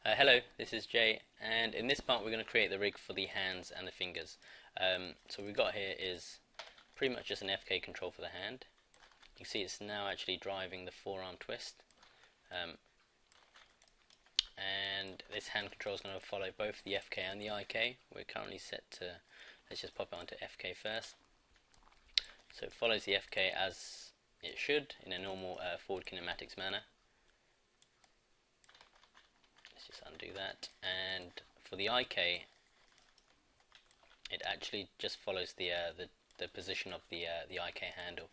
Hello, this is Jay, and in this part we're going to create the rig for the hands and the fingers. So what we've got here is pretty much just an FK control for the hand. You can see it's now actually driving the forearm twist, and this hand control is going to follow both the FK and the IK. We're currently set to, let's just pop it onto FK first. So it follows the FK as it should in a normal forward kinematics manner. Just undo that, and for the IK it actually just follows the position of the IK handle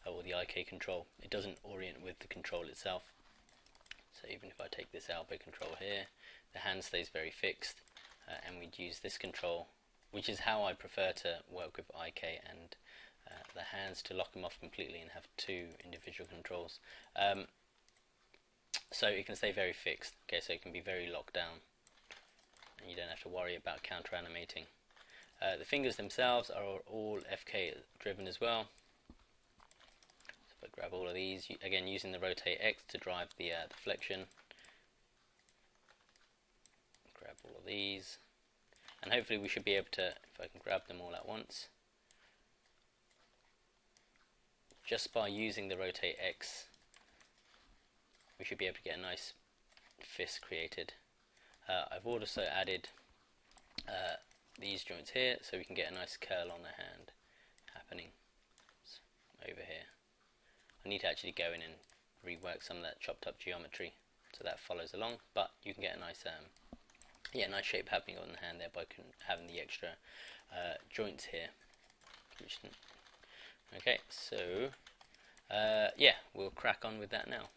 or the IK control. It doesn't orient with the control itself. So even if I take this elbow control here, the hand stays very fixed, and we'd use this control, which is how I prefer to work with IK and the hands, to lock them off completely and have two individual controls. So it can stay very fixed, okay, so it can be very locked down and you don't have to worry about counter animating. The fingers themselves are all FK driven as well. So if I grab all of these, again using the rotate X to drive the flexion, grab all of these, and hopefully we should be able to, if I can grab them all at once, just by using the rotate X we should be able to get a nice fist created. I've also added these joints here so we can get a nice curl on the hand happening. So over here, I need to actually go in and rework some of that chopped up geometry so that follows along, but you can get a nice nice shape happening on the hand there by having the extra joints here. Okay, so yeah, we'll crack on with that now.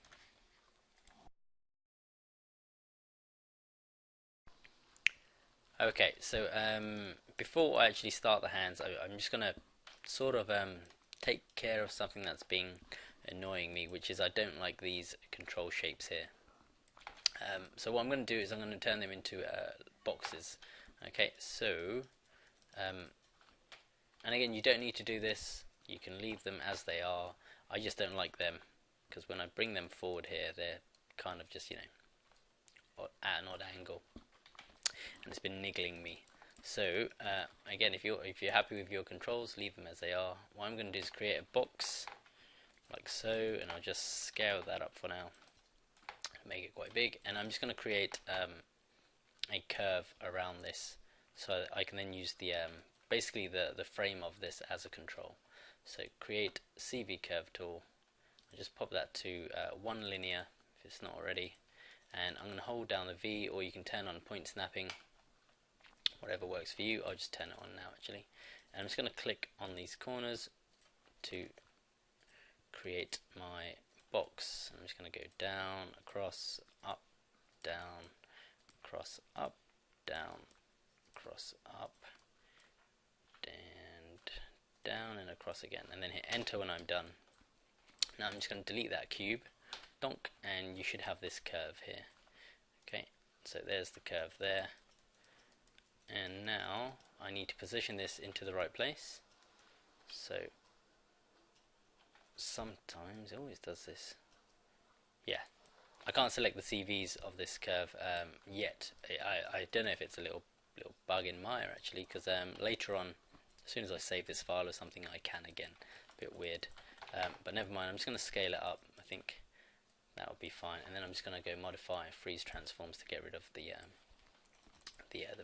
Okay, so before I actually start the hands, I'm just going to sort of take care of something that's been annoying me, which is I don't like these control shapes here. So what I'm going to do is I'm going to turn them into boxes. Okay, so, and again, you don't need to do this, you can leave them as they are. I just don't like them, because when I bring them forward here, they're kind of just, at an odd angle, and it's been niggling me. So again, if you're happy with your controls, leave them as they are. What I'm going to do is create a box like so, and I'll just scale that up for now, make it quite big, and I'm just going to create a curve around this, so that I can then use the basically the frame of this as a control. So create CV curve tool, I'll just pop that to 1 linear if it's not already, and I'm going to hold down the V, or you can turn on point snapping, whatever works for you. I'll just turn it on now actually, and I'm just going to click on these corners to create my box. I'm just going to go down, across, up, down, across, up, down, across, up, and down, and across again, and then hit enter when I'm done. Now I'm just going to delete that cube, donk, and you should have this curve here. Okay, so there's the curve there, and now I need to position this into the right place. So sometimes it always does this. Yeah, I can't select the CVs of this curve yet. I don't know if it's a little bug in Maya actually, because later on, as soon as I save this file or something, I can again. A bit weird, but never mind. I'm just going to scale it up. I think that will be fine, and then I'm just going to go modify freeze transforms to get rid of the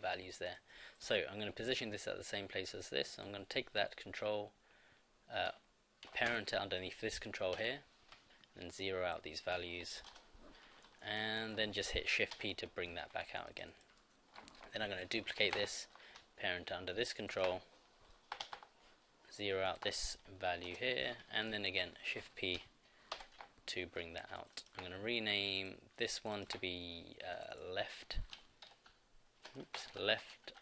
values there. So I'm going to position this at the same place as this. I'm going to take that control, parent it underneath this control here, and zero out these values, and then just hit Shift P to bring that back out again. Then I'm going to duplicate this, parent under this control, zero out this value here, and then again Shift P to bring that out. I'm going to rename this one to be left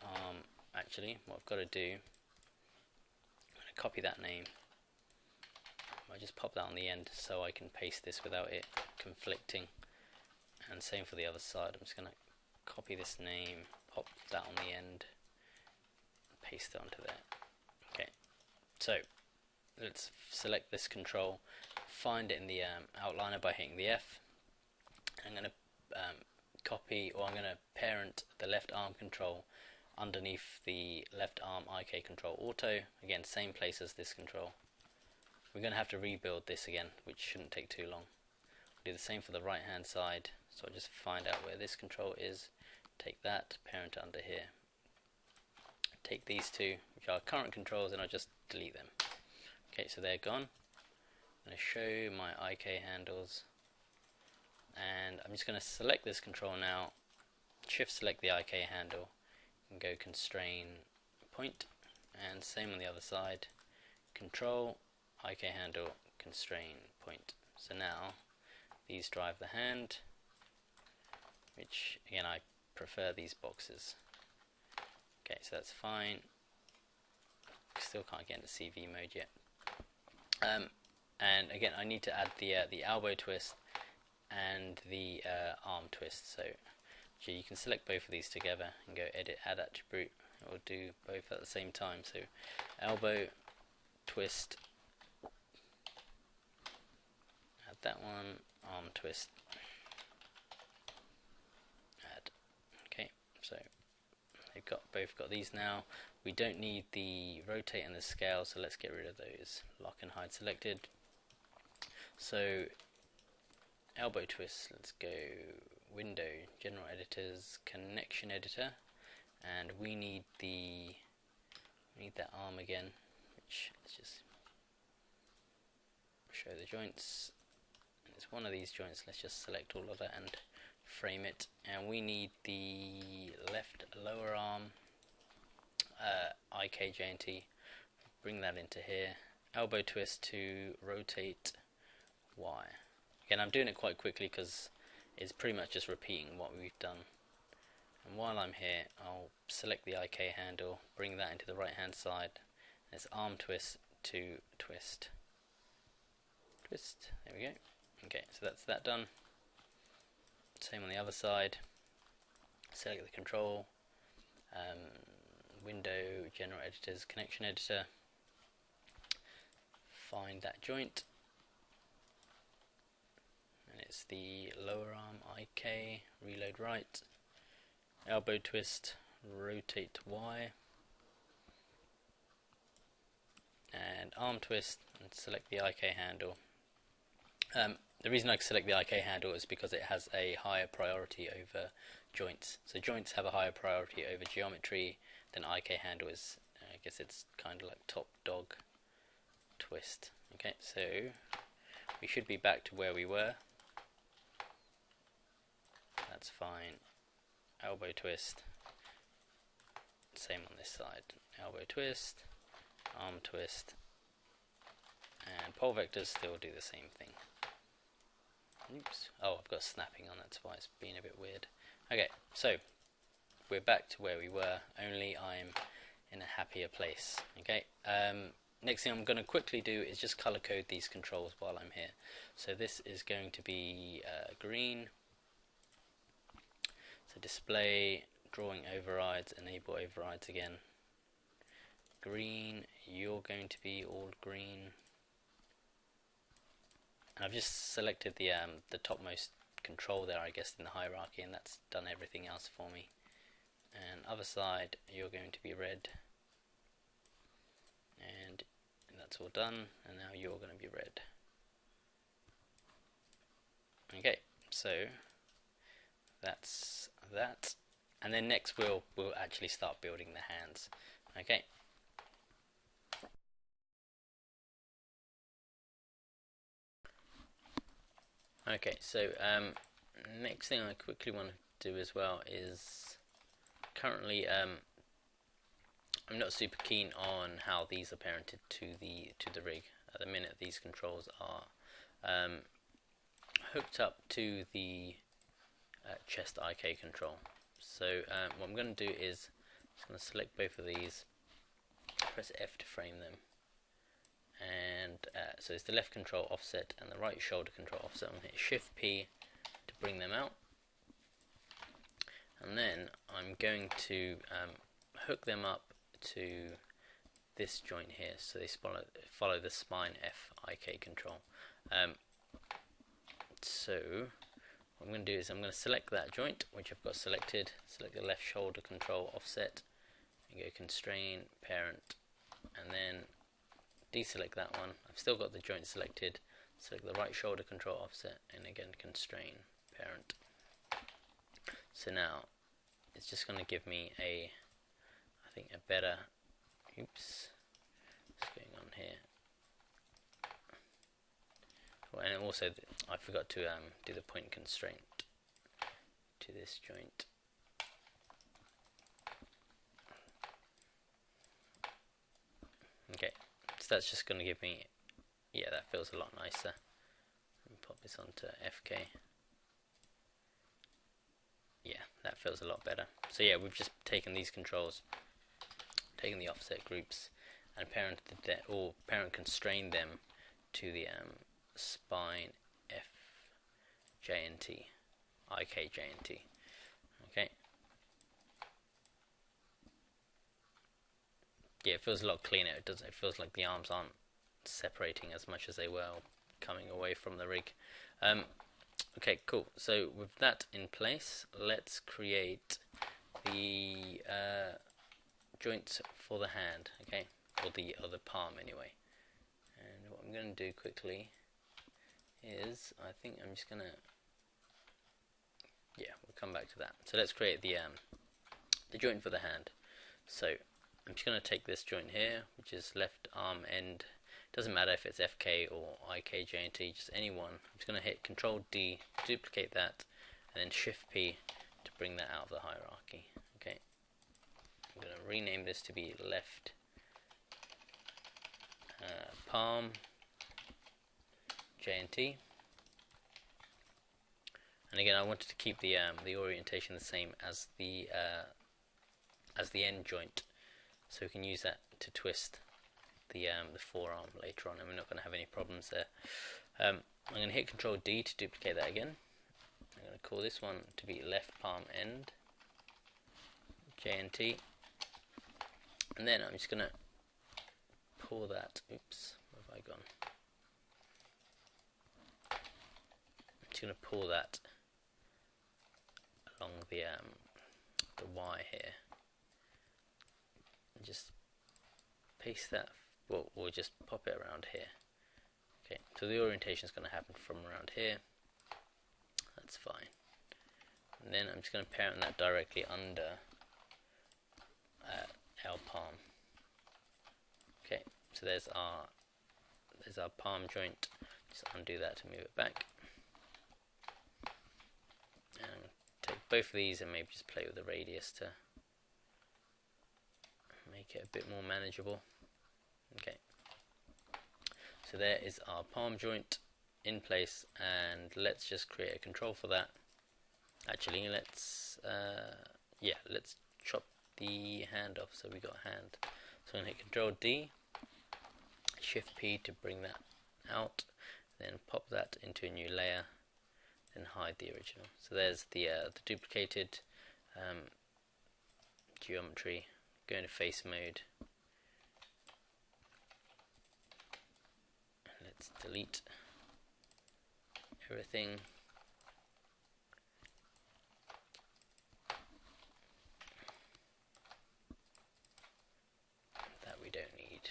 arm. Actually, what I've got to do, I'm going to copy that name. I just pop that on the end so I can paste this without it conflicting, and same for the other side. I'm just going to copy this name, pop that on the end, paste it onto there. Okay, so let's select this control, find it in the outliner by hitting the F. I'm going to copy, or I'm going to parent the left arm control underneath the left arm IK control auto. Again, same place as this control. We're going to have to rebuild this again, which shouldn't take too long. Do the same for the right hand side. So I'll just find out where this control is, take that, parent under here. Take these two, which are current controls, and I'll just delete them. Okay, so they're gone. I'm going to show my IK handles, and I'm just going to select this control now, shift select the IK handle, and go constrain point, and same on the other side, control, IK handle, constrain point. So now these drive the hand, which again I prefer these boxes. Okay, so that's fine. Still can't get into CV mode yet. And again, I need to add the elbow twist and the arm twist. So you can select both of these together and go edit, add attribute. It will do both at the same time. So elbow twist, add that one, arm twist, add. Okay, so they've both got these now. We don't need the rotate and the scale, so let's get rid of those. Lock and hide selected. So elbow twist, let's go window, general editors, connection editor, and we need that arm again, which let's just show the joints. It's one of these joints. Let's just select all of that and frame it, and we need the left lower arm IKJNT, bring that into here, elbow twist to rotate Y. Again, I'm doing it quite quickly because it's pretty much just repeating what we've done. And while I'm here, I'll select the IK handle, bring that into the right hand side, and it's arm twist to twist. Twist, there we go. Okay, so that's that done. Same on the other side. Select the control, window, general editors, connection editor, find that joint, and it's the lower arm IK, reload right, elbow twist, rotate Y, and arm twist, and select the IK handle. The reason I select the IK handle is because it has a higher priority over joints. So joints have a higher priority over geometry than IK handle is. I guess it's kind of like top dog twist. Okay, so we should be back to where we were. That's fine. Elbow twist. Same on this side. Elbow twist, arm twist, and pole vectors still do the same thing. Oops. Oh, I've got snapping on, that's why it's being a bit weird. Okay, so we're back to where we were, only I'm in a happier place. Okay, next thing I'm going to quickly do is just color code these controls while I'm here. So this is going to be green. So display, drawing overrides, enable overrides again. Green, you're going to be all green. And I've just selected the topmost control there, I guess, in the hierarchy, and that's done everything else for me. And other side, you're going to be red, and that's all done. And now you're going to be red. Okay, so that's that. And then next we'll actually start building the hands. Okay. Okay, so next thing I quickly want to do as well is currently I'm not super keen on how these are parented to the rig. At the minute, these controls are hooked up to the chest IK control. So what I'm going to do is I'm going to select both of these, press F to frame them. And so it's the left control offset and the right shoulder control offset. I'm going to hit Shift P to bring them out, and then I'm going to hook them up to this joint here, so they follow the spine F IK control. So what I'm going to do is I'm going to select that joint, which I've got selected, select the left shoulder control offset, and go constrain, parent, and then deselect that one. I've still got the joint selected, select the right shoulder control offset, and again constrain, parent. So now it's just going to give me I think a better, oops, what's going on here? Well, and also I forgot to do the point constraint to this joint. Okay, so that's just going to give me, yeah, that feels a lot nicer. Let me pop this onto FK. Yeah, that feels a lot better. So yeah, we've just taken these controls, taken the offset groups, and parent constrained them to the spine F, J and T, IK, J and T. Okay. Yeah, it feels a lot cleaner. It doesn't. It feels like the arms aren't separating as much as they were coming away from the rig. Okay, cool. So with that in place, let's create the joints for the hand. Okay, or the palm anyway. And what I'm going to do quickly is, I think I'm just gonna, yeah, we'll come back to that. So let's create the joint for the hand. So I'm just going to take this joint here, which is left arm end. Doesn't matter if it's FK or IK, J and T, just any one. I'm just going to hit Control D to duplicate that, and then Shift P to bring that out of the hierarchy. Okay. I'm going to rename this to be left palm J and T. And again, I wanted to keep the orientation the same as the end joint, so we can use that to twist the forearm later on, and we're not going to have any problems there. I'm going to hit Control D to duplicate that again. I'm going to call this one to be left palm end J and T, and then I'm just going to pull that. Oops, where have I gone? I'm just going to pull that along the Y here, and just paste that. Well, we'll just pop it around here. Okay, so the orientation is going to happen from around here. That's fine. And then I'm just going to parent that directly under our palm. Okay, so there's our palm joint. Just undo that to move it back. And take both of these and maybe just play with the radius to make it a bit more manageable. Okay, so there is our palm joint in place, and let's just create a control for that. Actually, let's chop the hand off. So we got hand. So I'm going to hit Control D, Shift P to bring that out, then pop that into a new layer, then hide the original. So there's the duplicated geometry. Go into face mode. Let's delete everything. That we don't need.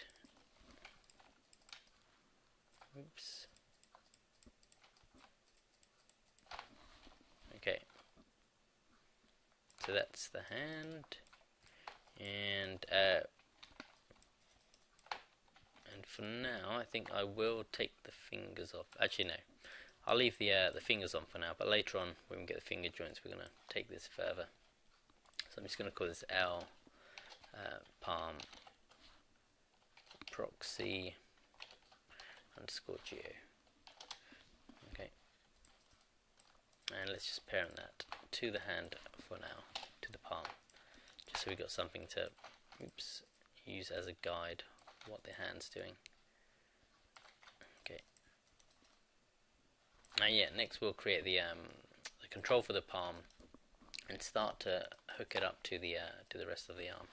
Oops. Okay. So that's the hand. And for now, I think I will take the fingers off. Actually, no. I'll leave the fingers on for now, but later on, when we get the finger joints, we're going to take this further. So I'm just going to call this L palm proxy underscore geo. Okay. And let's just parent that to the hand for now, to the palm, just so we've got something to use as a guide what the hand's doing. Okay. Now yeah, next we'll create the control for the palm and start to hook it up to the rest of the arm.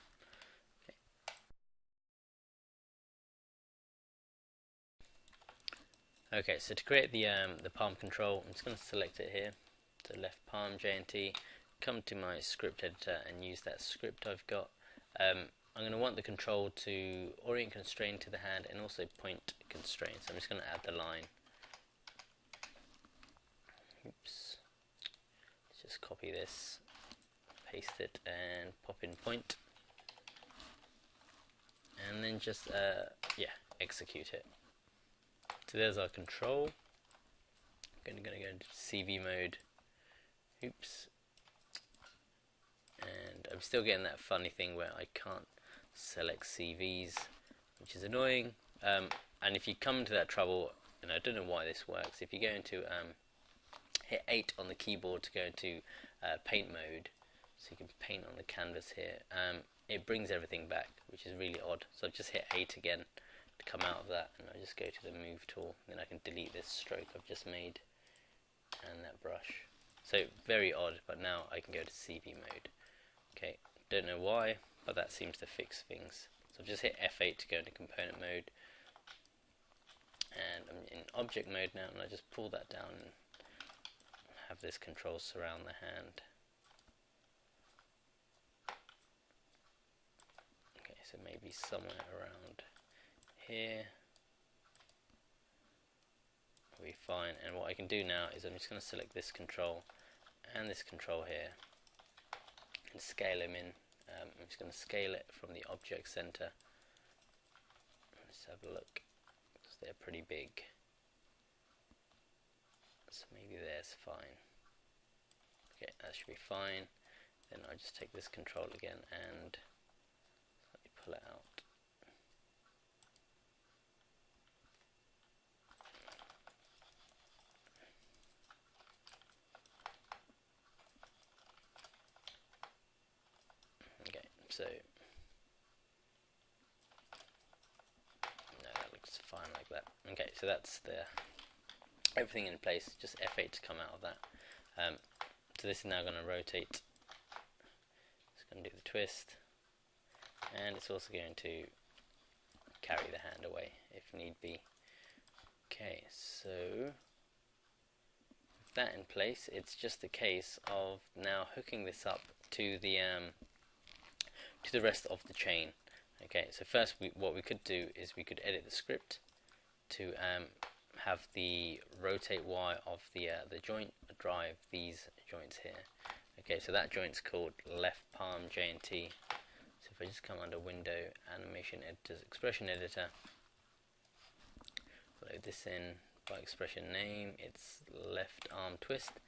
Okay, so to create the palm control, I'm just going to select it here. So left palm JNT, come to my script editor and use that script I've got. I'm going to want the control to orient constrain to the hand and also point constrain. So I'm just going to add the line. Oops. Let's just copy this, paste it, and pop in point. And then just, execute it. So there's our control. I'm going to go into CV mode. Oops. And I'm still getting that funny thing where I can't select CVs, which is annoying. And if you come to that trouble, and I don't know why this works, if you go into hit 8 on the keyboard to go into paint mode, so you can paint on the canvas here, it brings everything back, which is really odd. So I've just hit 8 again to come out of that, and I just go to the move tool, and then I can delete this stroke I've just made and that brush. So very odd, but now I can go to CV mode. Okay, don't know why, but that seems to fix things. So I've just hit F8 to go into component mode, and I'm in object mode now, and I just pull that down and have this control surround the hand. Okay, so maybe somewhere around here will be fine. And what I can do now is I'm just going to select this control and this control here and scale them in. I'm just going to scale it from the object center. Let's have a look, because they're pretty big. So maybe there's fine. Okay, that should be fine. Then I just take this control again and slightly pull it out. Okay, so no, that looks fine like that. Okay, so that's everything in place. Just F8 to come out of that. So this is now going to rotate. It's going to do the twist, and it's also going to carry the hand away if need be. Okay, so with that in place, it's just a case of now hooking this up to the rest of the chain. Okay, so first what we could do is we could edit the script to have the rotate Y of the joint drive these joints here. Okay, so that joint's called left palm JNT. So if I just come under Window, Animation Editors, Expression Editor, load this in by expression name. It's left arm twist.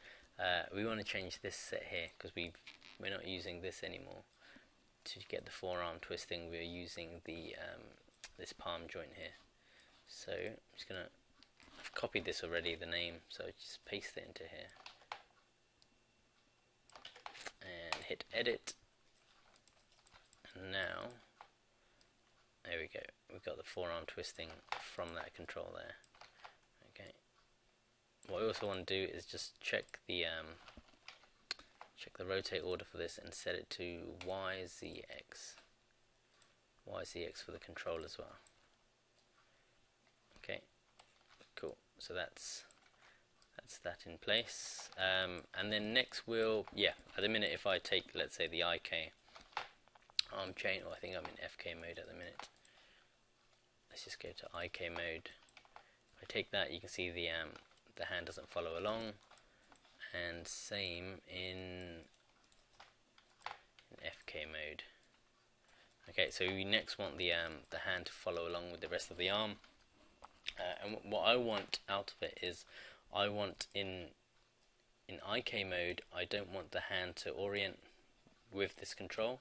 We want to change this set here because we're not using this anymore. To get the forearm twisting, we're using the this palm joint here. So I'm just gonna, I've copied this already, the name, so just paste it into here and hit edit. And now there we go, we've got the forearm twisting from that control there. Okay, what I also want to do is just check the rotate order for this and set it to YZX. YZX for the control as well. Okay, cool. So that's that in place. And then next we'll, at the minute if I take, let's say, the IK arm chain, or I think I'm in FK mode at the minute. Let's just go to IK mode. If I take that, you can see the hand doesn't follow along. And same in FK mode. Okay, so we next want the hand to follow along with the rest of the arm. And what I want out of it is, I want in IK mode, I don't want the hand to orient with this control,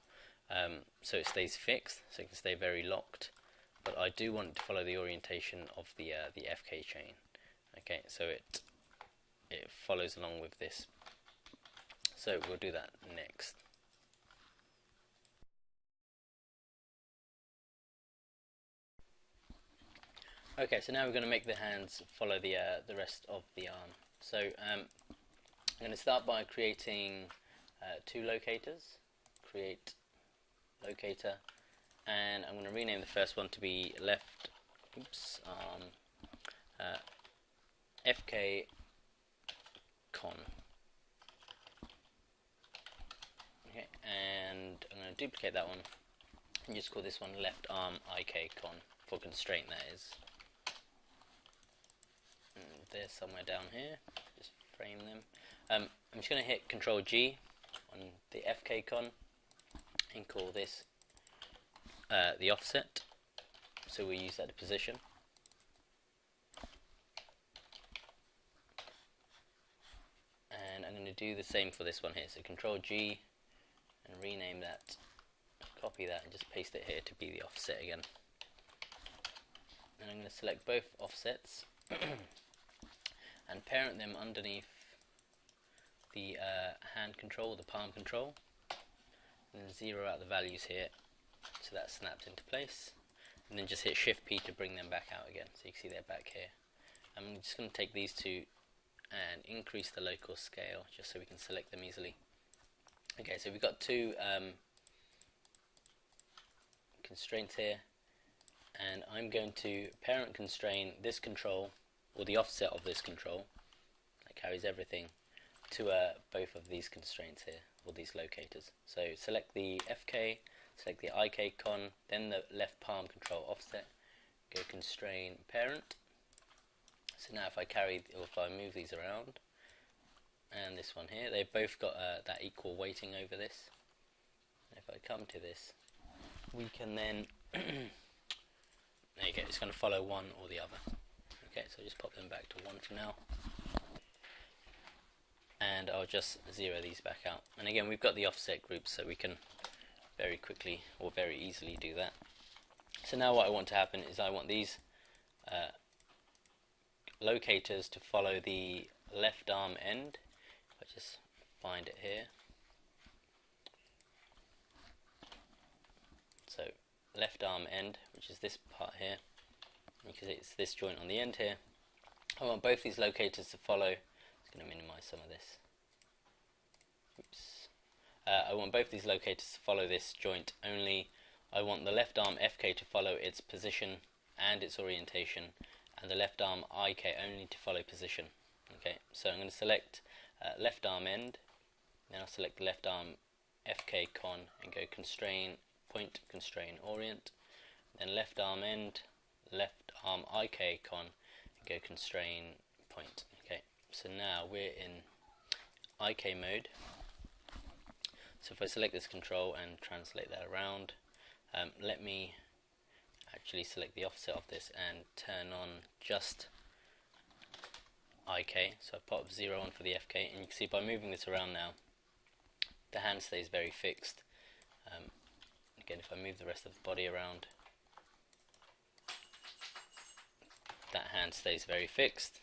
so it stays fixed, so it can stay very locked. But I do want it to follow the orientation of the FK chain. Okay, so it follows along with this. So we'll do that next. Okay, so now we're going to make the hands follow the rest of the arm. So I'm going to start by creating two locators. Create locator, and I'm going to rename the first one to be left arm FK con. going to duplicate that one and just call this one left arm IK con for constraint, that is. And they're somewhere down here, just frame them. I'm just going to hit Control G on the FK con and call this the offset, so we use that to position. And I'm going to do the same for this one here, so Control G and rename that, copy that and just paste it here to be the offset again. And I'm going to select both offsets and parent them underneath the hand control, the palm control, and then zero out the values here so that's snapped into place, and then just hit Shift P to bring them back out again, so you can see they're back here. I'm just going to take these two and increase the local scale just so we can select them easily. Okay, so we've got two constraints here, and I'm going to parent constrain this control, or the offset of this control that carries everything, to both of these constraints here, or these locators. So select the FK, select the IK con, then the left palm control offset, go constrain parent. So now if I carry, or if I move these around, and this one here, they've both got that equal weighting over this. And if I come to this, we can then, there you go, it's going to follow one or the other. Okay, so just pop them back to 1 for now. And I'll just zero these back out. And again, we've got the offset groups, so we can very quickly or very easily do that. So now what I want to happen is I want these locators to follow the left arm end. If I just find it here. So left arm end, which is this part here, because it's this joint on the end here. I want both these locators to follow. I'm going to minimize some of this. Oops. I want both these locators to follow this joint, only I want the left arm FK to follow its position and its orientation, and the left arm IK only to follow position. Okay, so I'm going to select left arm end, then I'll select the left arm FK con and go constrain point, constrain orient, then left arm end, left arm IK con and go constrain point. Okay, so now we're in IK mode. So if I select this control and translate that around, let me actually select the offset of this and turn on just IK. So I pop 0 on for the FK, and you can see by moving this around now, the hand stays very fixed. Again, if I move the rest of the body around, that hand stays very fixed,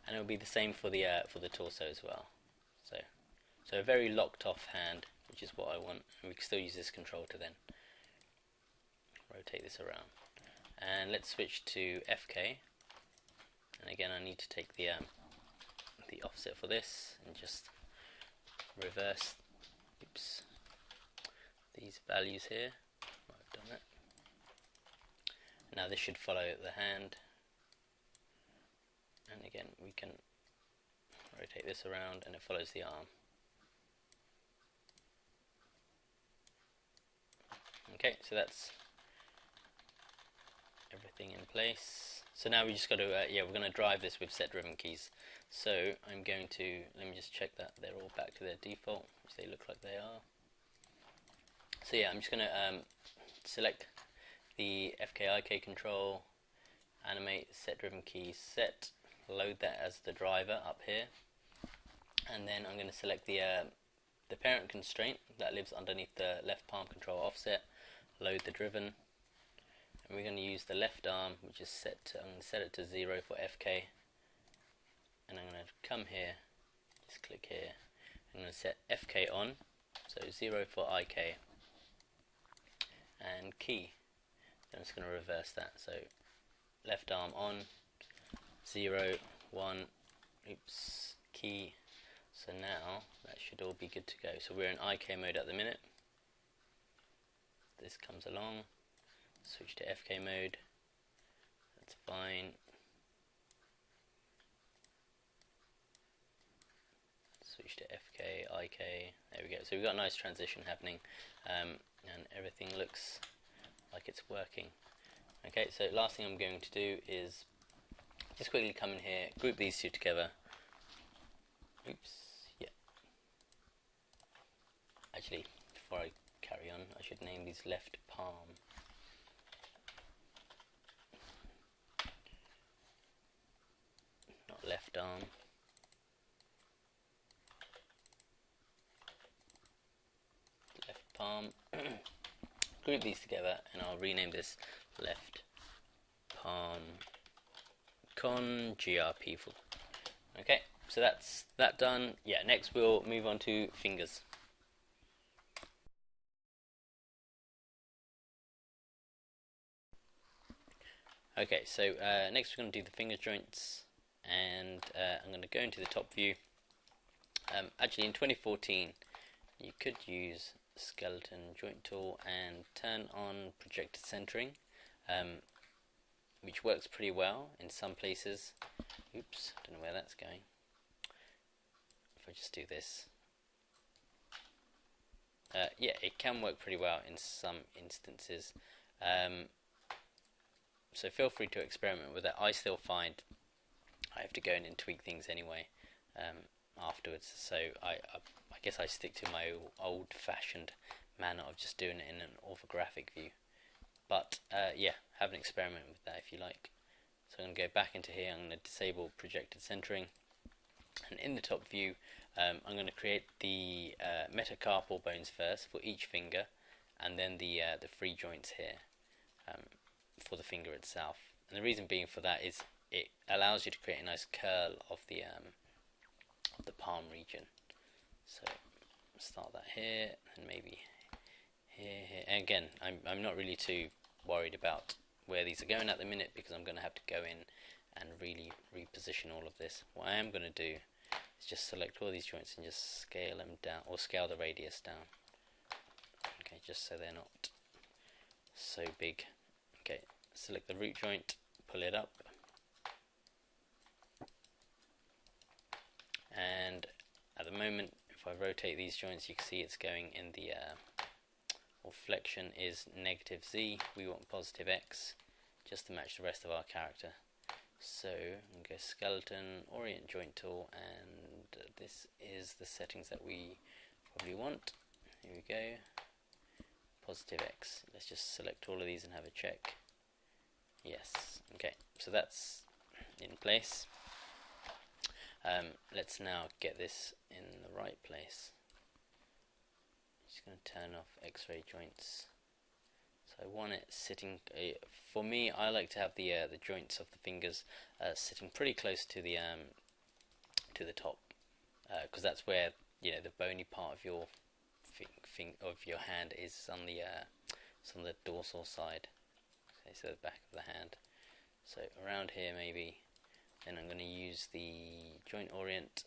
and it will be the same for the torso as well. So a very locked off hand, which is what I want, and we can still use this control to then rotate this around. And let's switch to FK, and again I need to take the offset for this and just reverse these values here. I've done it. Now this should follow the hand, and again we can rotate this around and it follows the arm. Okay, so that's everything in place. So now we just got to, we're going to drive this with set driven keys. So I'm going to, let me just check that they're all back to their default, which they look like they are. So yeah, I'm just going to select the FKIK control, animate set driven key set, load that as the driver up here, and then I'm going to select the parent constraint that lives underneath the left palm control offset, load the driven, and we're going to use the left arm, which is set to, I'm going to set it to 0 for FK, and I'm going to come here, just click here, I'm going to set FK on, so 0 for IK, and key. I'm just going to reverse that, so left arm on, 0, 1, oops, key. So now that should all be good to go. So we're in IK mode at the minute. This comes along, switch to FK mode, that's fine. switch to FK, IK. There we go. So we've got a nice transition happening, and everything looks like it's working. Okay, so last thing I'm going to do is just quickly come in here, group these two together. Oops, yeah. Actually, before I carry on, I should name these left palm. Not left arm. Left palm. Group these together, and I'll rename this left palm con GRP for. Okay, so that's that done. Yeah, next we'll move on to fingers. Okay, so next we're going to do the finger joints, and I'm going to go into the top view. Actually, in 2014, you could use skeleton joint tool and turn on projected centering, which works pretty well in some places. Oops, don't know where that's going. If I just do this, yeah, it can work pretty well in some instances. So feel free to experiment with it. I still find I have to go in and tweak things anyway afterwards. So I guess I stick to my old-fashioned manner of just doing it in an orthographic view. But yeah, have an experiment with that if you like. So I'm going to go back into here. I'm going to disable projected centering, and in the top view, I'm going to create the metacarpal bones first for each finger, and then the free joints here for the finger itself. And the reason being for that is it allows you to create a nice curl of the palm region. So start that here, and maybe here. And again, I'm not really too worried about where these are going at the minute, because I'm going to have to go in and really reposition all of this. What I am going to do is just select all these joints and just scale them down, or scale the radius down. Okay, just so they're not so big. Okay, select the root joint, pull it up, and at the moment, if I rotate these joints, you can see it's going in the or flexion is -Z. We want positive X, just to match the rest of our character. So I'm going to go skeleton, orient joint tool, and this is the settings that we probably want. Here we go. Positive X. Let's just select all of these and have a check. Yes. Okay, so that's in place. Let's now get this in the right place. Just going to turn off X-ray joints. So I want it sitting. For me, I like to have the joints of the fingers sitting pretty close to the top, because that's where the bony part of your hand is on the dorsal side. Okay, so the back of the hand. So around here maybe. Then I'm going to use the joint orient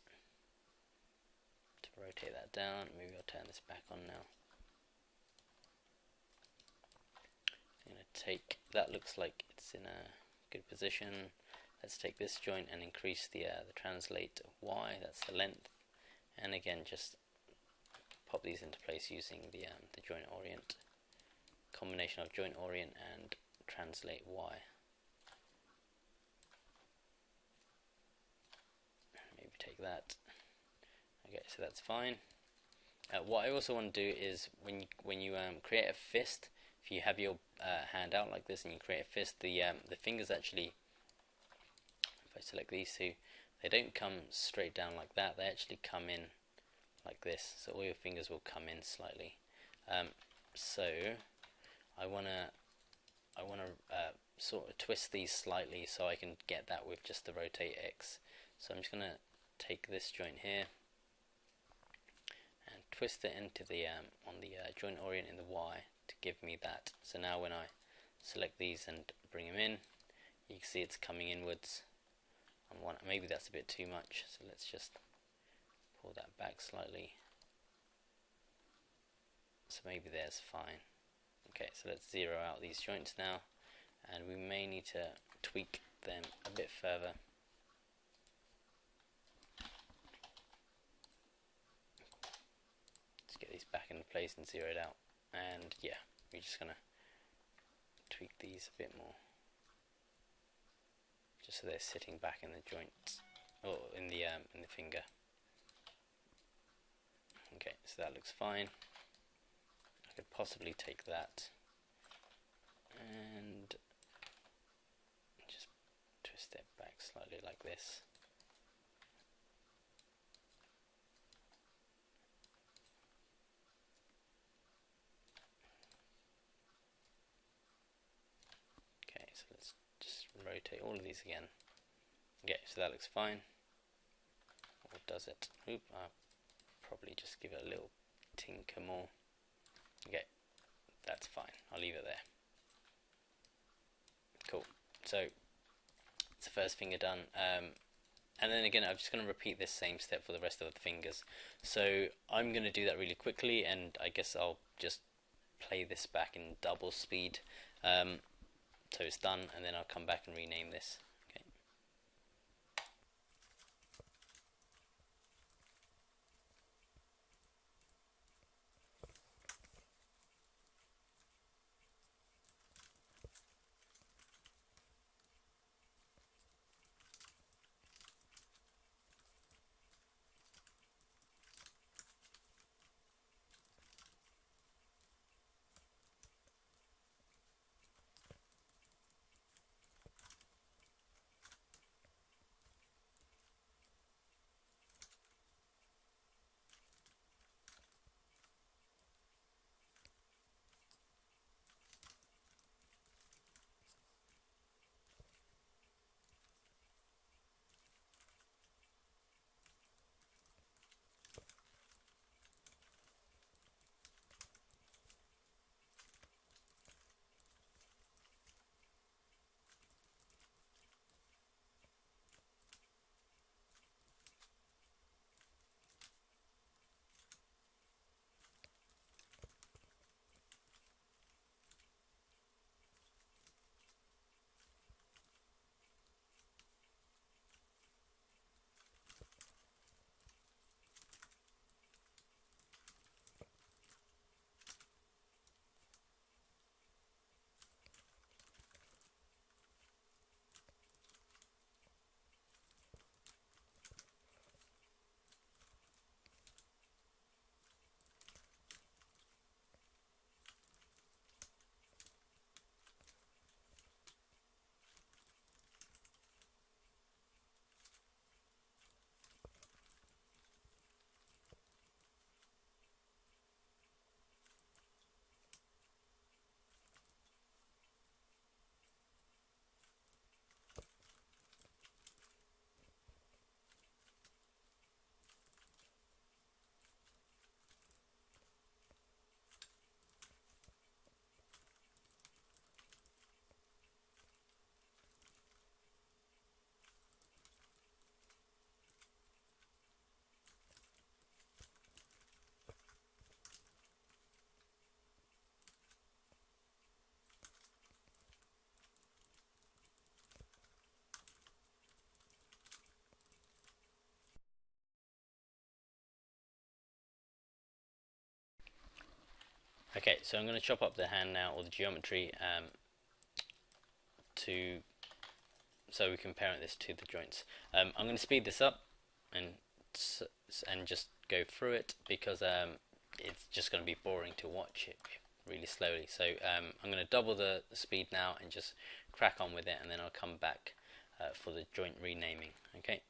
to rotate that down. Maybe I'll turn this back on now. I'm going to take, that looks like it's in a good position. Let's take this joint and increase the translate Y, that's the length. And again, just pop these into place using the joint orient. Combination of joint orient and translate Y. Maybe take that. Okay, so that's fine. What I also want to do is when you create a fist, if you have your hand out like this and you create a fist, the fingers actually, if I select these two, they don't come straight down like that. They actually come in like this. So all your fingers will come in slightly. So I wanna sort of twist these slightly so I can get that with just the rotate X. So I'm just gonna take this joint here and twist it into the on the joint orient in the Y to give me that. So now when I select these and bring them in, you can see it's coming inwards on one. Maybe that's a bit too much, so let's just pull that back slightly. So maybe there's fine. Okay, so let's zero out these joints now, and we may need to tweak them a bit further. back into place and zero it out. And yeah, we're just gonna tweak these a bit more, just so they're sitting back in the joints, or in the finger. Okay, so that looks fine. I could possibly take that and just twist it back slightly like this. Okay, so let's just rotate all of these again. Okay, so that looks fine. Or does it? Oop, I'll probably just give it a little tinker more. Okay, that's fine. I'll leave it there. Cool. So it's the first finger done. And then again, I'm just going to repeat this same step for the rest of the fingers. So I'm going to do that really quickly, and I guess I'll just play this back in double speed. So it's done, and then I'll come back and rename this. Okay. Okay, so I'm going to chop up the hand now, or the geometry, to so we can parent this to the joints. I'm going to speed this up and just go through it, because it's just going to be boring to watch it really slowly. So I'm going to double the speed now and just crack on with it, and then I'll come back for the joint renaming. Okay.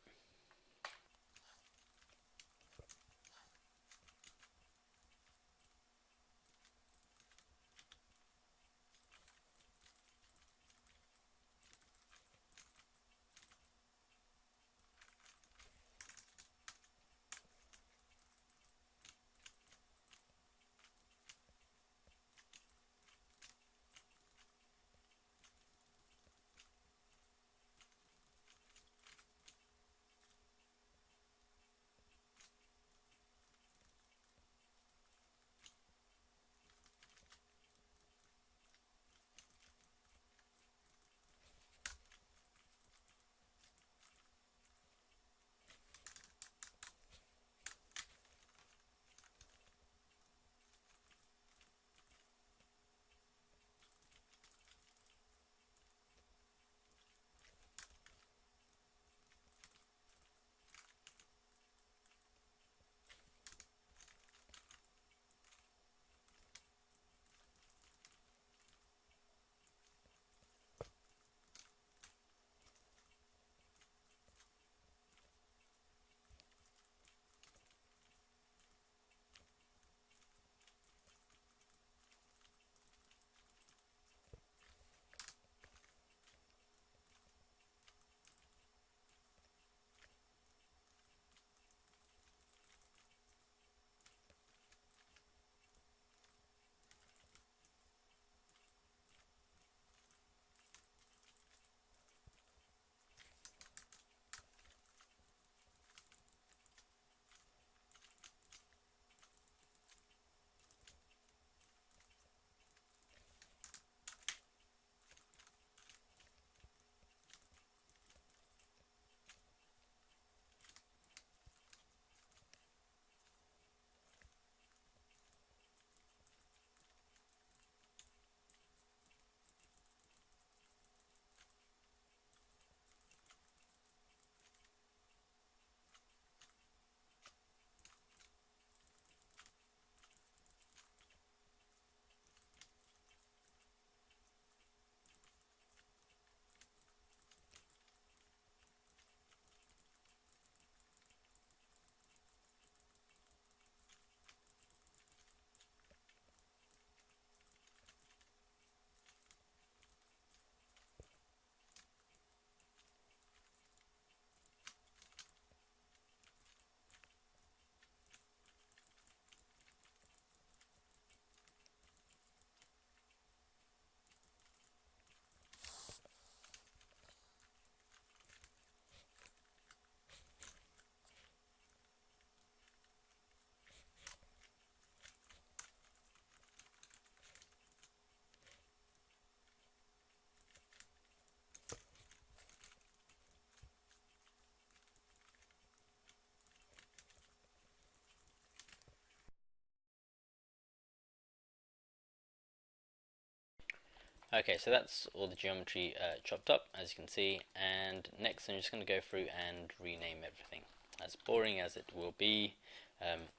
Okay, so that's all the geometry chopped up, as you can see, and next I'm just going to go through and rename everything. As boring as it will be,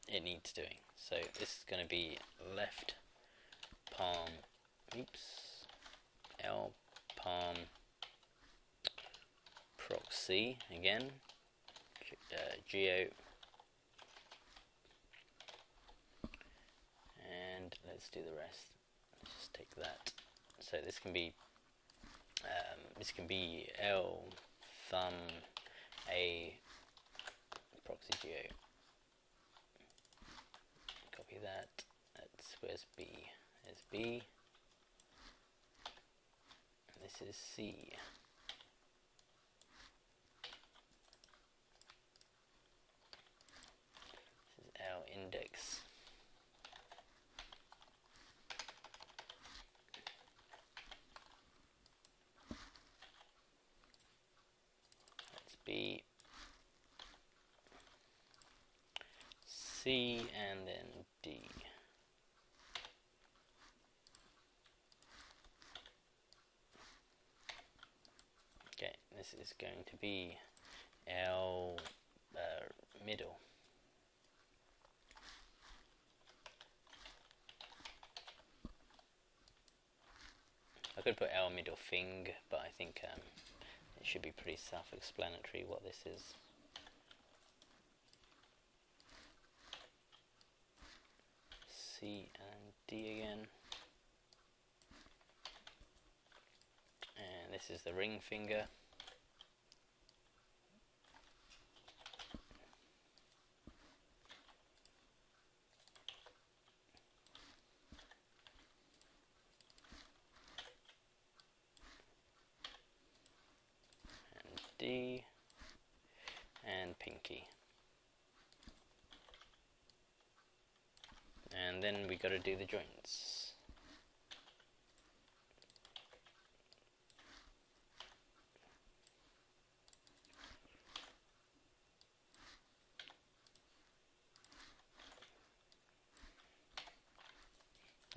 it needs doing. So this is going to be left palm, oops, L palm proxy again, geo, and let's do the rest. Let's just take that. So this can be L thumb a proxy geo. Copy that. That's where's B? There's B. And this is C. This is L index. That's B. C and then D. Okay, this is going to be L middle. I could put L middle thing, but I think it should be pretty self-explanatory what this is. C and D again. And this is the ring finger. And D. And pinky. And then we got to do the joints.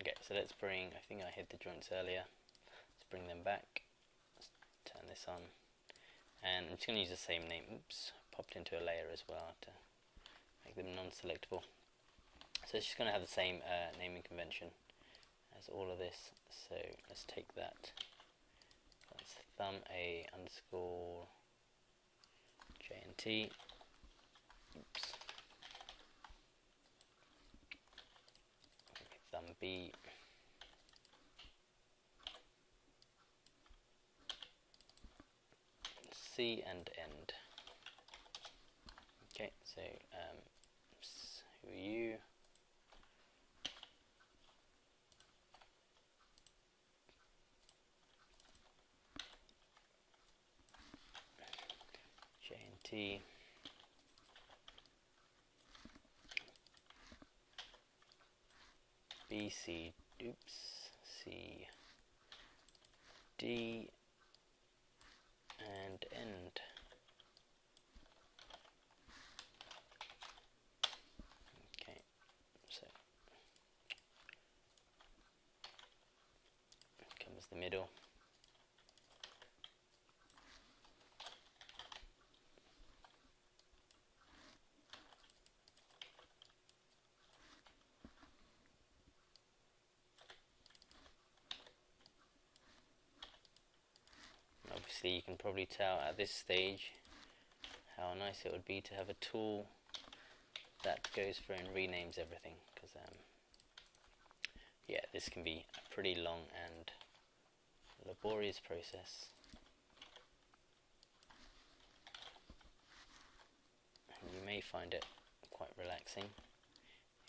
Okay, so let's bring, I think I hid the joints earlier, let's bring them back, let's turn this on, and I'm just going to use the same name, oops, popped into a layer as well to make them non-selectable. So it's just going to have the same naming convention as all of this, so let's take that, that's thumb a underscore JNT, oops, thumb B, C and end. Okay, so who are you? JNT. BC, oops, C, D, and end. Okay, so comes the middle. Obviously you can probably tell at this stage how nice it would be to have a tool that goes through and renames everything, because yeah, this can be a pretty long and laborious process. And you may find it quite relaxing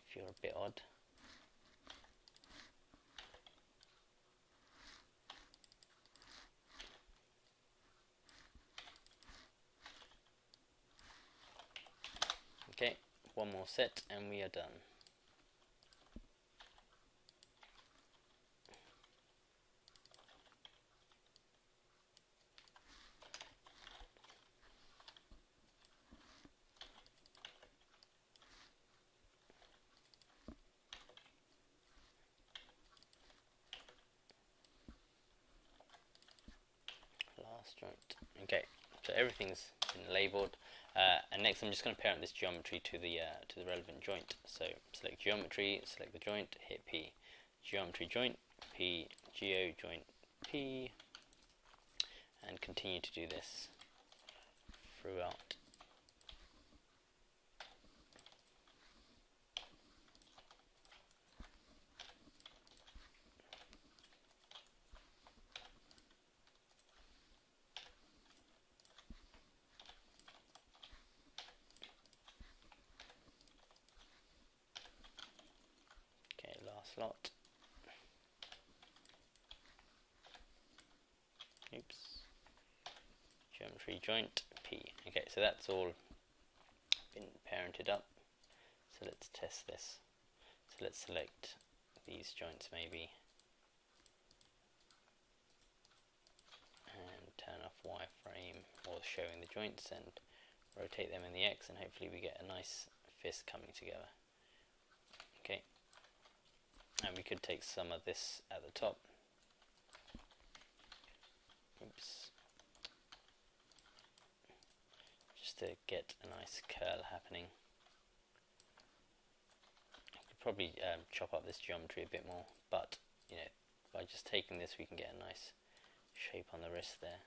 if you're a bit odd. Okay, one more set and we are done. joint. Okay, so everything's been labelled, and next I'm just going to parent this geometry to the relevant joint. So select geometry, select the joint, hit P, geometry joint, P, geo joint, P, and continue to do this throughout. Okay, last lot. Oops. Geometry joint P. Okay, so that's all been parented up. So let's test this. So let's select these joints maybe, and turn off wireframe or showing the joints, and rotate them in the X, and hopefully we get a nice fist coming together. Okay, and we could take some of this at the top. Oops. Just to get a nice curl happening. I could probably chop up this geometry a bit more, but you know, by just taking this we can get a nice shape on the wrist there.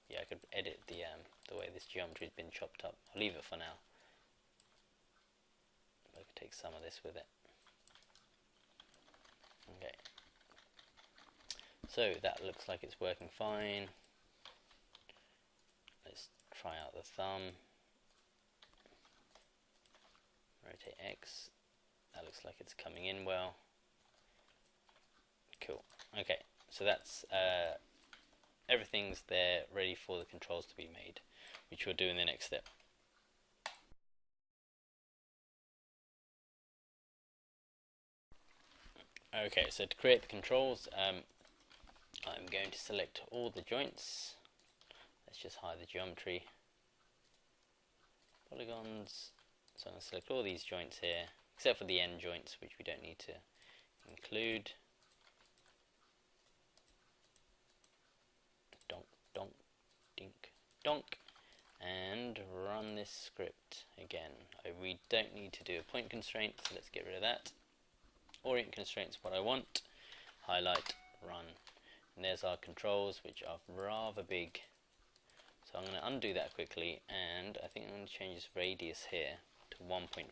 Yeah, I could edit the way this geometry has been chopped up. I'll leave it for now. But I could take some of this with it. Okay. So that looks like it's working fine. Let's try out the thumb. Rotate X. That looks like it's coming in well. Cool. Okay, so that's everything's there ready for the controls to be made, which we'll do in the next step. Okay, so to create the controls, I'm going to select all the joints. Let's just hide the geometry. Polygons. So I'm going to select all these joints here, except for the end joints, which we don't need to include. Donk, donk, dink, donk. And run this script again. We don't need to do a point constraint, so let's get rid of that. Orient constraints what I want. Highlight, run. And there's our controls, which are rather big. So I'm going to undo that quickly, and I think I'm going to change this radius here to 1.5.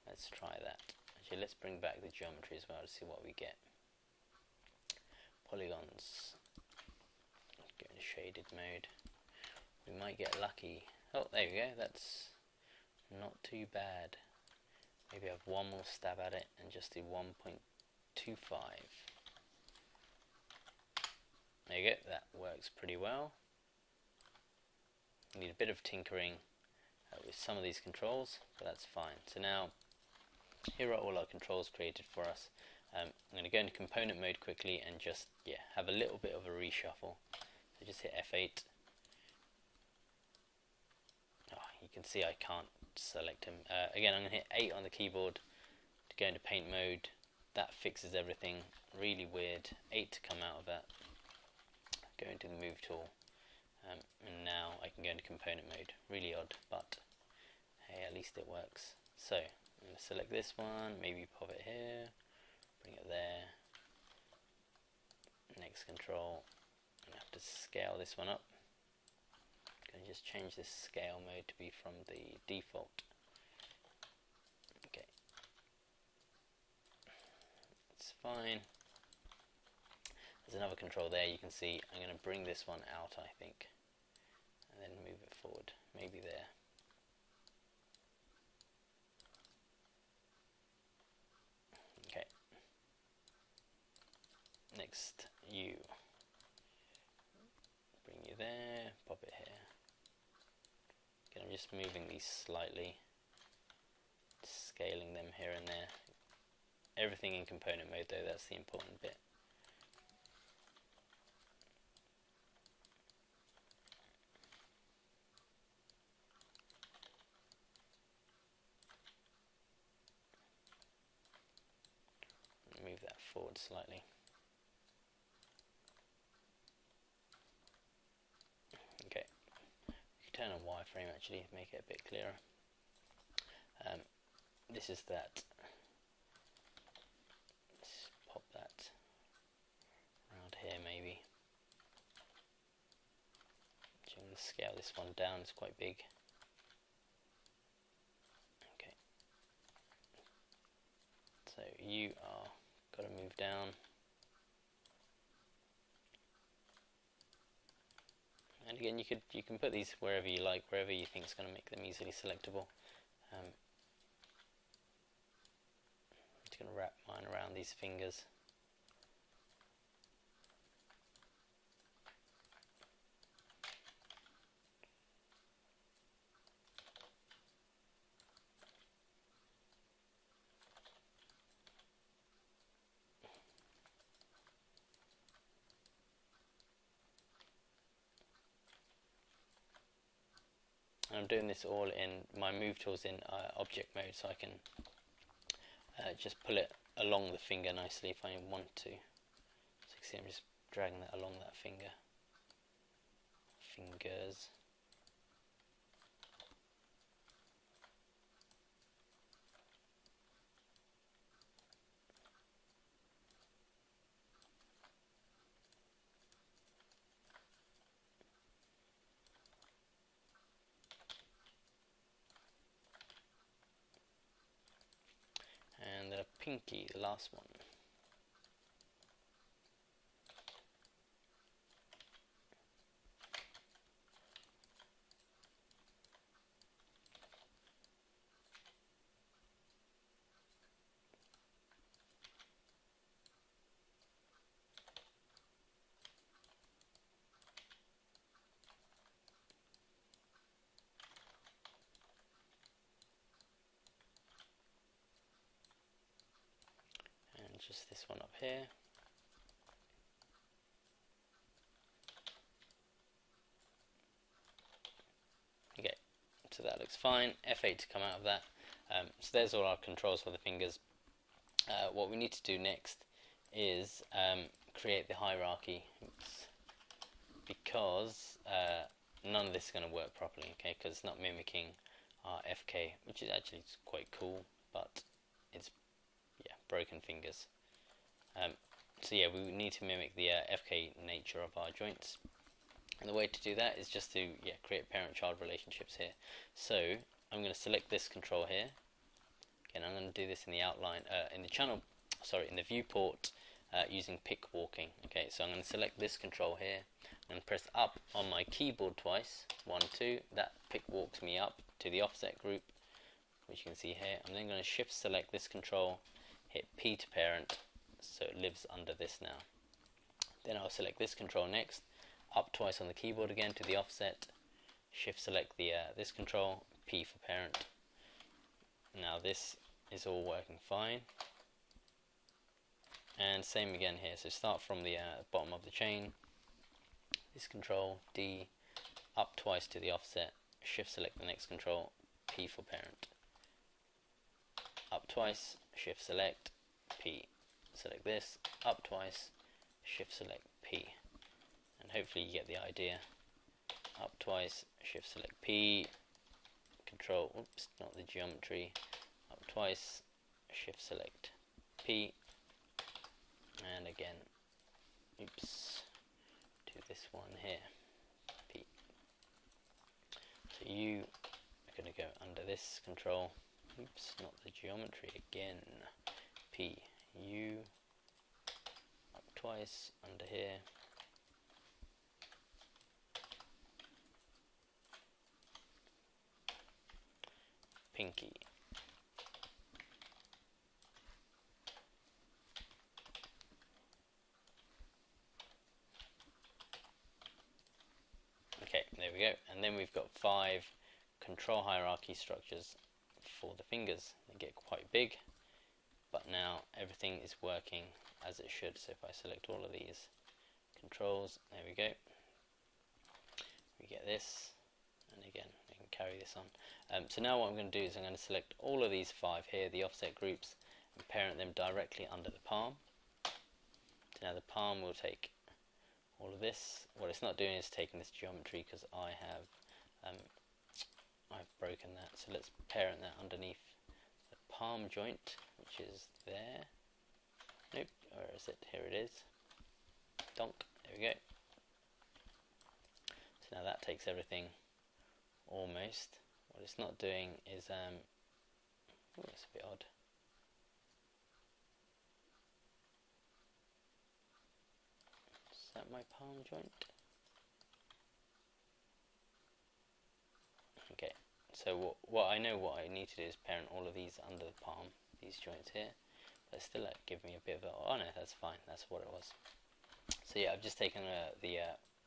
Let's try that. Actually, let's bring back the geometry as well to see what we get. Polygons. Let's go into shaded mode. We might get lucky. Oh, there we go. That's not too bad. Maybe have one more stab at it and just do 1.25. There you go. That works pretty well. We need a bit of tinkering with some of these controls, but that's fine. So now, here are all our controls created for us. I'm going to go into component mode quickly and just have a little bit of a reshuffle. So just hit F8. You can see I can't select him. Again, I'm going to hit 8 on the keyboard to go into paint mode. That fixes everything. Really weird. 8 to come out of that. Go into the move tool. And now I can go into component mode. Really odd, but hey, at least it works. So I'm going to select this one, maybe pop it here, bring it there. Next control, I'm going to have to scale this one up. I'm going to just change this scale mode to be from the default. Okay, it's fine. There's another control there, you can see. I'm going to bring this one out, I think, and then move it forward, maybe there. Okay. Next, you. Bring you there, pop it here. Okay, I'm just moving these slightly, scaling them here and there. Everything in component mode though, that's the important bit. Move that forward slightly. frame actually, make it a bit clearer. This is that. Let's pop that around here maybe. I'm going to scale this one down, it's quite big. Okay. So you are got to move down. And again, you can put these wherever you like, wherever you think is going to make them easily selectable. I'm just going to wrap mine around these fingers. I'm doing this all in my move tools in object mode, so I can just pull it along the finger nicely if I want to. So you can see I'm just dragging that along that fingers. And the pinky, the last one. And just this one up here. Okay, so that looks fine. F8 to come out of that. So there's all our controls for the fingers. What we need to do next is create the hierarchy. Oops. Because none of this is going to work properly, okay, because it's not mimicking our FK, which is actually quite cool, but it's broken fingers. So yeah, we need to mimic the FK nature of our joints, and the way to do that is just to create parent-child relationships here. So I'm going to select this control here. Again, I'm going to do this in the outline, in the viewport, using pick walking. Okay, so I'm going to select this control here and press up on my keyboard twice, 1, 2. That pick walks me up to the offset group, which you can see here. I'm then going to shift select this control, hit P to parent, so it lives under this now. Then I'll select this control next, up twice on the keyboard again to the offset, shift select the this control, P for parent. Now this is all working fine. And same again here, so start from the bottom of the chain, this control, D, up twice to the offset, shift select the next control, P for parent. Up twice, shift select, P. Select this, up twice, shift select, P. And hopefully you get the idea. Up twice, shift select, P, control, oops, not the geometry, up twice, shift select, P, and again, oops, do this one here, P. So you are going to go under this control, oops, not the geometry again, P, U, up twice, under here, pinky. Okay, there we go. And then we've got 5 control hierarchy structures for the fingers. They get quite big, but now everything is working as it should. So if I select all of these controls, there we go. We get this, and again, we can carry this on. So now what I'm going to do is I'm going to select all of these 5 here, the offset groups, and parent them directly under the palm. So now the palm will take all of this. What it's not doing is taking this geometry because I have I've broken that, so let's parent that underneath the palm joint, which is there. Nope, where is it? Here it is. Donk, there we go. So now that takes everything almost. What it's not doing is, oh, it's a bit odd. Is that my palm joint? Okay, so what I know what I need to do is parent all of these under the palm, these joints here. But still give me a bit of a, oh no, that's fine, that's what it was. So yeah, I've just taken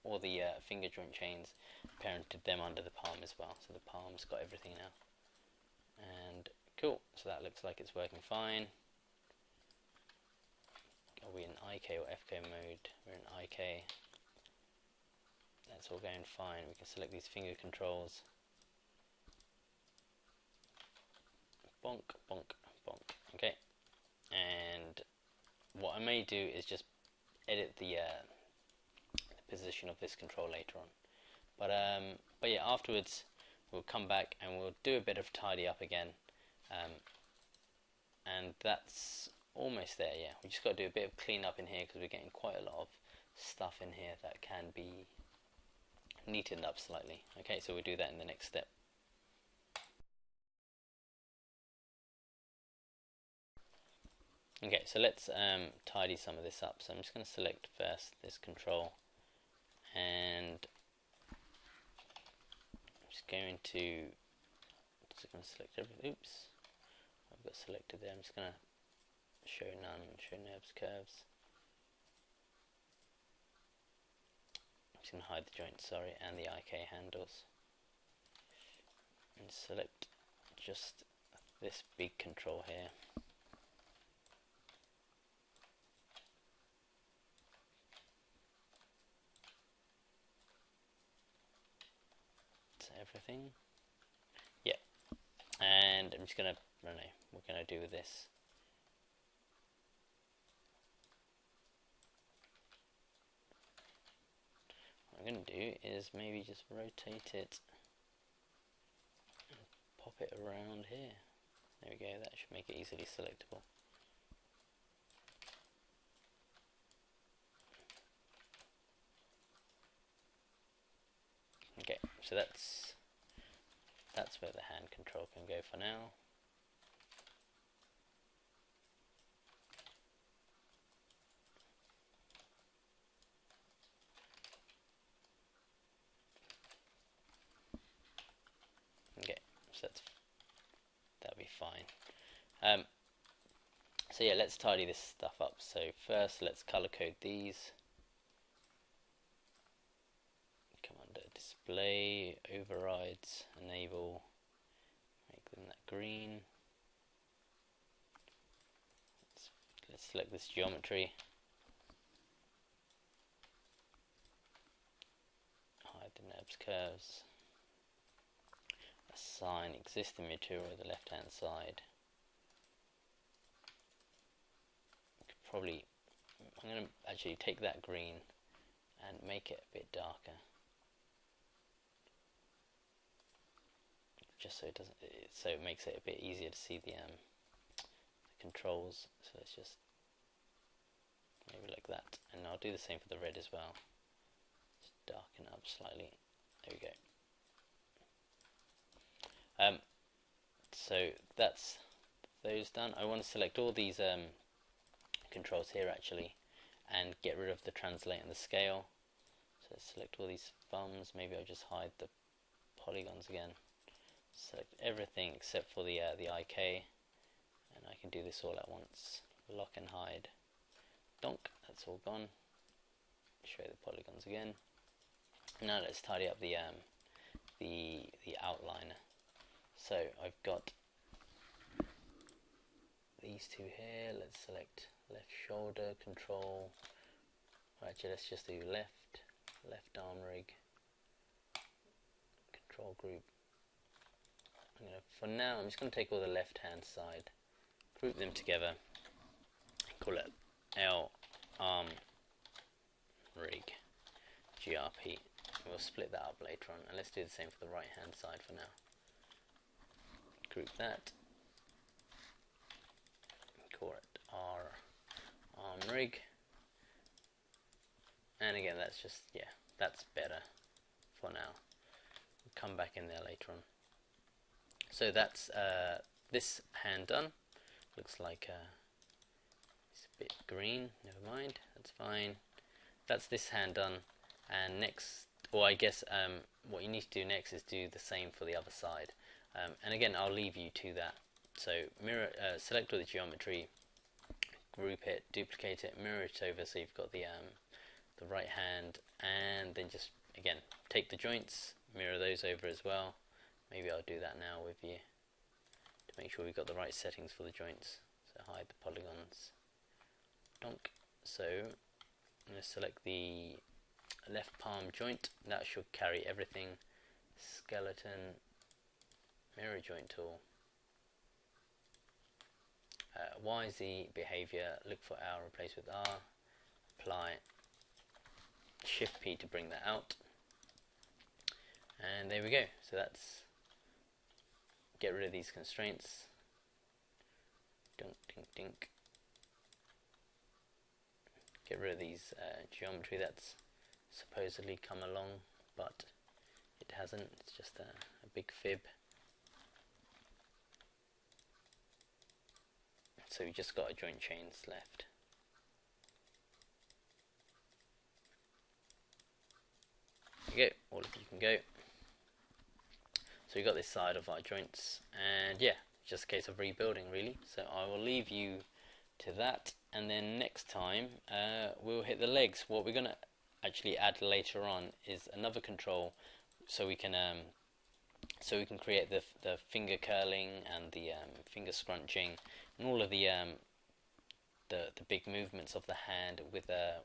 all the finger joint chains, parented them under the palm as well, so the palm's got everything now. And cool, so that looks like it's working fine. Are we in IK or FK mode? We're in IK. That's all going fine. We can select these finger controls. Bonk, bonk, bonk. Okay. And what I may do is just edit the position of this control later on. But yeah, afterwards we'll come back and we'll do a bit of tidy up again. And that's almost there, yeah. We just got to do a bit of clean up in here because we're getting quite a lot of stuff in here that can be neatened up slightly. Okay, so we'll do that in the next step. Okay, so let's tidy some of this up. So I'm just going to select first this control, and I'm just going to select everything. Oops, I've got selected there. I'm just going to show none, show nerves, curves. I'm just going to hide the joint, sorry, and the IK handles, and select just this big control here. Everything, yeah, and I'm just gonna, I don't know, what can I do with this? What I'm gonna do is maybe just rotate it and pop it around here. There we go, that should make it easily selectable. Okay, so that's where the hand control can go for now. Okay, so that'll be fine. So yeah, let's tidy this stuff up. So first, let's color code these. Come under display, overrides, enable, make them that green. Let's select this geometry, hide the nerves, curves, assign existing material to the left hand side. Probably, I'm going to actually take that green and make it a bit darker, just so it doesn't, so it makes it a bit easier to see the controls. So let's just maybe like that, and I'll do the same for the red as well. Just darken up slightly. There we go. So that's those done. I want to select all these controls here actually, and get rid of the translate and the scale. So select all these thumbs. Maybe I'll just hide the polygons again. Select everything except for the IK, and I can do this all at once. Lock and hide. Donk, that's all gone. Show the polygons again. Now let's tidy up the outliner. So I've got these two here. Let's select left shoulder control. Actually, let's just do left arm rig, control group. For now, I'm just going to take all the left hand side, group them together, and call it L arm rig GRP. We'll split that up later on, and let's do the same for the right hand side for now. group that, call it our arm rig, and again that's just, yeah, that's better for now. We'll come back in there later on. So that's this hand done. Looks like it's a bit green, never mind, that's fine. That's this hand done, and next, or I guess what you need to do next is do the same for the other side. And again, I'll leave you to that. So mirror, select all the geometry, group it, duplicate it, mirror it over so you've got the right hand, and then just again take the joints, mirror those over as well. Maybe I'll do that now with you to make sure we've got the right settings for the joints. So hide the polygons. Donk. So I'm going to select the left palm joint. That should carry everything. Skeleton, mirror joint tool. Y is the behavior. Look for R, replace with R. Apply. Shift P to bring that out. And there we go. So that's, get rid of these constraints. Dunk, dink, dink. Get rid of these geometry that's supposedly come along, but it hasn't. It's just a big fib. So we just got a joint chains left. There you go, all of you can go. So we got this side of our joints, and yeah, just a case of rebuilding really. So I will leave you to that, and then next time we'll hit the legs. What we're going to actually add later on is another control, so we can create the finger curling and the finger scrunching and all of the big movements of the hand with the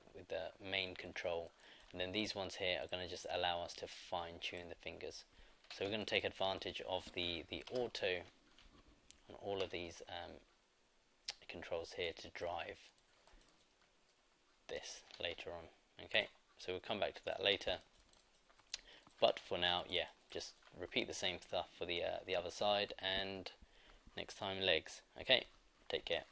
main control. And then these ones here are going to just allow us to fine tune the fingers. So we're going to take advantage of the auto on all of these controls here to drive this later on. Okay, so we'll come back to that later. But for now, yeah, just repeat the same stuff for the other side, and next time legs. Okay, take care.